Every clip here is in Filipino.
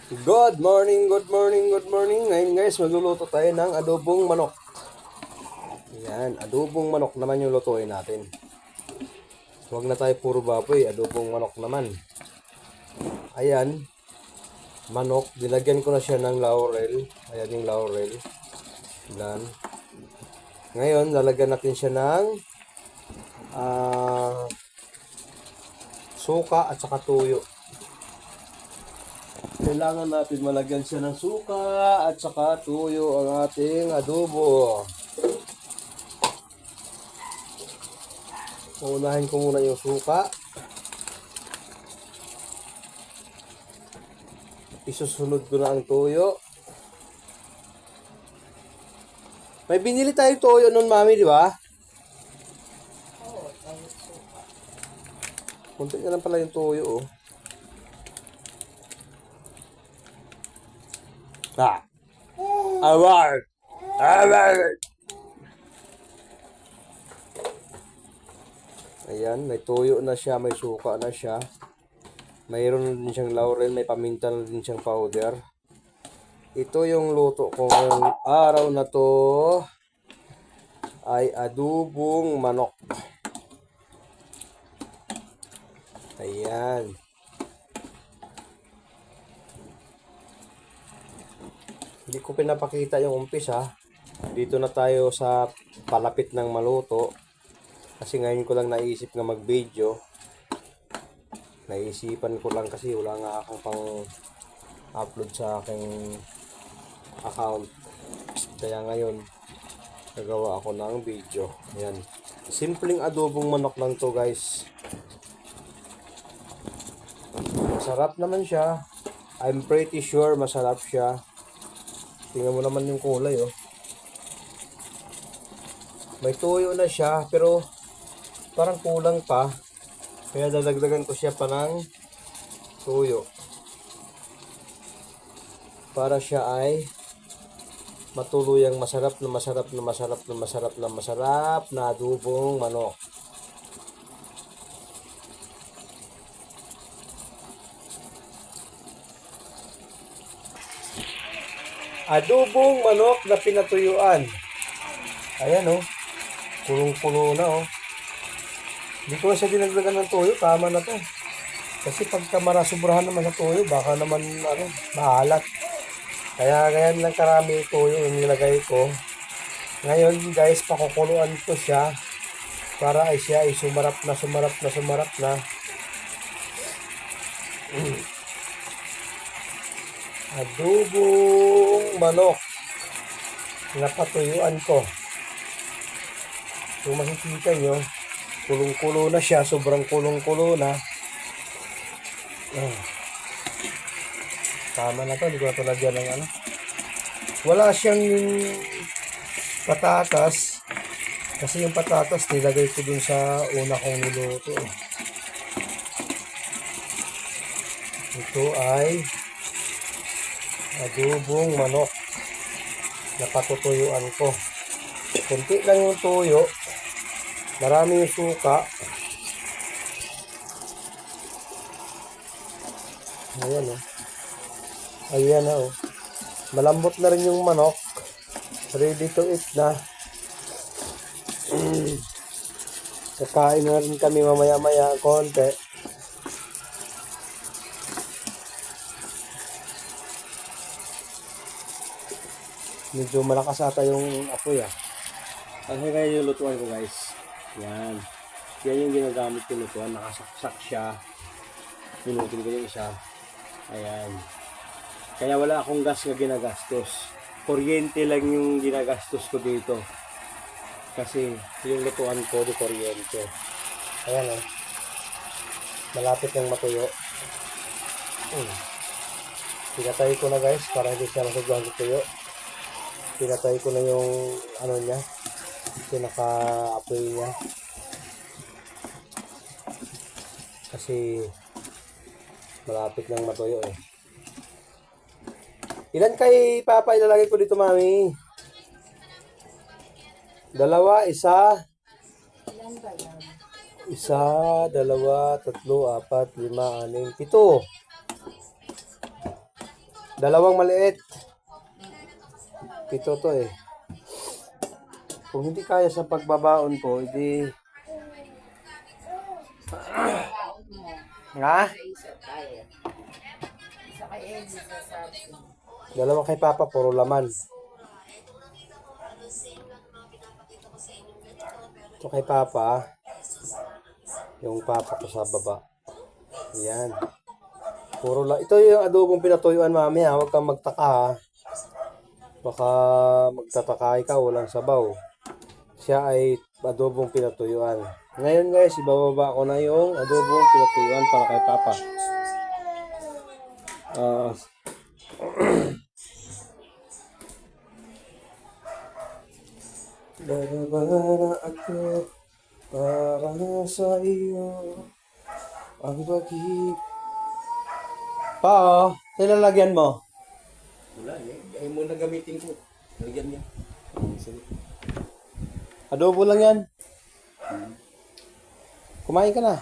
Good morning, good morning, good morning. Ngayon guys, magluluto tayo ng adobong manok. Yan, adobong manok naman yung lutuin natin. Huwag na tayo puro baboy, adobong manok naman. Ayan, manok, dilagyan ko na siya ng laurel. Ayan yung laurel. Yan. Ngayon, lalagyan natin siya ng suka at saka tuyo. Kailangan natin malagyan siya ng suka at saka tuyo ang ating adobo. Unahin ko muna yung suka. Isusunod ko na ang toyo. May binili tayo toyo nun, mami, di ba? Oo, kahit suka. Kunti na lang pala yung toyo, oh. Ah! Award! Award! Ayan, may toyo na siya, may suka na siya. Mayroon din siyang laurel, may paminta na din siyang powder. Ito yung luto ko ngayong araw na to ay adobong manok. Ayan. Hindi ko pinapakita yung umpisa. Dito na tayo sa palapit ng maluto. Kasi ngayon ko lang naisip na mag-video. Naisipan ko lang kasi wala nga akong pang upload sa aking account. Kaya ngayon, nagawa ako ng video. Ayan. Simpleng adobong manok lang to, guys. Masarap naman siya. I'm pretty sure masarap siya. Tingnan mo naman yung kulay, oh. May tuyo na siya, pero parang kulang pa. Kaya dadagdagan ko siya pa ng tuyo. Para siya ay matuluyang masarap na masarap na masarap na masarap na masarap na adobong manok. Adobong manok na pinatuyuan. Ayan, oh. Kulong-kulo na, oh. Hindi ko siya dinagdagan ng tuyo. Tama na to. Kasi pagka marasubrahan naman sa tuyo, baka naman maalat. Kaya ganyan lang karami tuyo yung nilagay ko. Ngayon guys, pakukuluan ko siya para ay siya ay sumarap na sumarap na sumarap na. Adobong manok na patuyuan ko. Kung makikita nyo, kulong-kulo na siya, sobrang kulong-kulo na. Tama na to, hindi ko na ito lagyan ng ano. Wala siyang patatas, kasi yung patatas nilagay ko dun sa una kong niluto. Ito ay adobong manok na patutuyuan ko. Kunti lang yung tuyo, marami yung suka. Ayan, oh. Ayan na, oh. Malambot na rin yung manok. Ready to eat na. Kakain na rin kami mamaya-maya konti. Medyo malakas ata yung apoy, ah. Kasi kaya yung lutuan ko, guys. Yan. Yan yung ginagamit ko lutuan. Nakasaksak siya. Pinutin ko yung isa. Ayan. Kaya wala akong gas na ginagastos. Kuryente lang yung ginagastos ko dito. Kasi yung lutuan ko di kuryente. Ayan, oh. Malapit ng matuyo. Pinatay ko na, guys, para hindi siya masagwan sa tuyo. Pinatay ko na yung ano niya, pinaka-apoy niya. Kasi malapit ng matuyo, eh. Ilan kay Papa ilalagay ko dito, mami? Dalawa, isa. Ilan ba yan? Isa, dalawa, tatlo, apat, lima, anim, pito. Dalawang maliit. 7 to eh. Kung hindi kaya sa pagbabaon ko, hindi... Baon mo. Nga? Sa isa tayo. Isa kay Eddie sa sabi. Dalawa kay Papa, puro laman. Ito kay Papa, yung Papa ko sa baba. Yan. Puro la. Ito yung adobong pinatuyuan, mami, ha. Huwag kang magtaka, ha. Baka magtataka ikaw, walang sabaw. Siya ay adobong pinatuyuan. Ngayon, guys, ibababa ko na yung adobong pinatuyuan para kay Papa. Bababa ako para sa iyo ang pag-ibig. Pa, nilalagyan mo? Wala eh. Ay mo na gamitin ko. Lagyan niya. Sige. Adobo lang yan. Kumain ka na.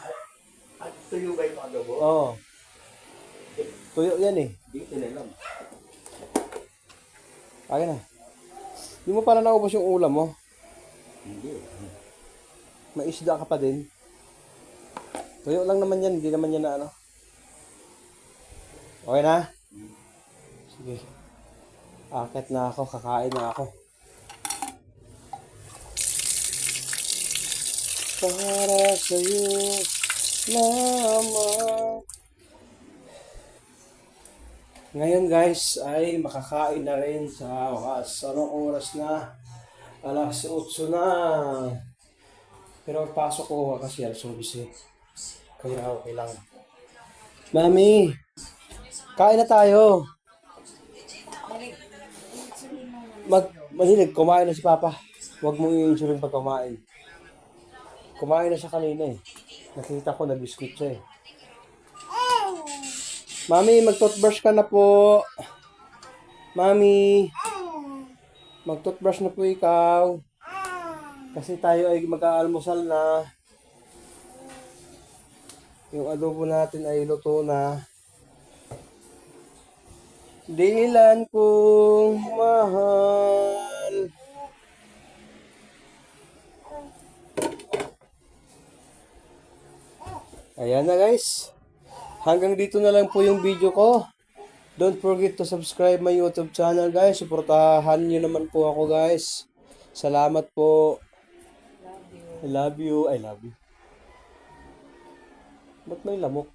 At tuyo ba yung adobo? Oo. Tuyo yan eh. Hindi ko tinalam. Kaya na. Hindi mo pala naubos yung ulam mo. Hindi. May isda ka pa din. Tuyo lang naman yan. Hindi naman yan na ano. Okay na? Sige. Akit na ako. Kakain na ako. Para sa'yo lamang. Ngayon guys ay makakain na rin sa wakas. Anong oras na? Alas 8 na. Pero pasok ko kasi alas 11 eh. Kaya okay lang. Mami, kain na tayo. Mahilig, kumain na si Papa. Huwag mong i-insulin pag kumain. Kumain na siya kanina eh. Nakita ko, nag-biscuit siya eh. Mami, mag-toothbrush ka na po. Mami, mag-toothbrush na po ikaw. Kasi tayo ay mag-aalmusal na. Yung adobo natin ay luto na. Dilan kong mahal. Ayan na guys. Hanggang dito na lang po yung video ko. Don't forget to subscribe my YouTube channel guys. Suportahan nyo naman po ako guys. Salamat po. I love you. I love you. Ba't may lamok?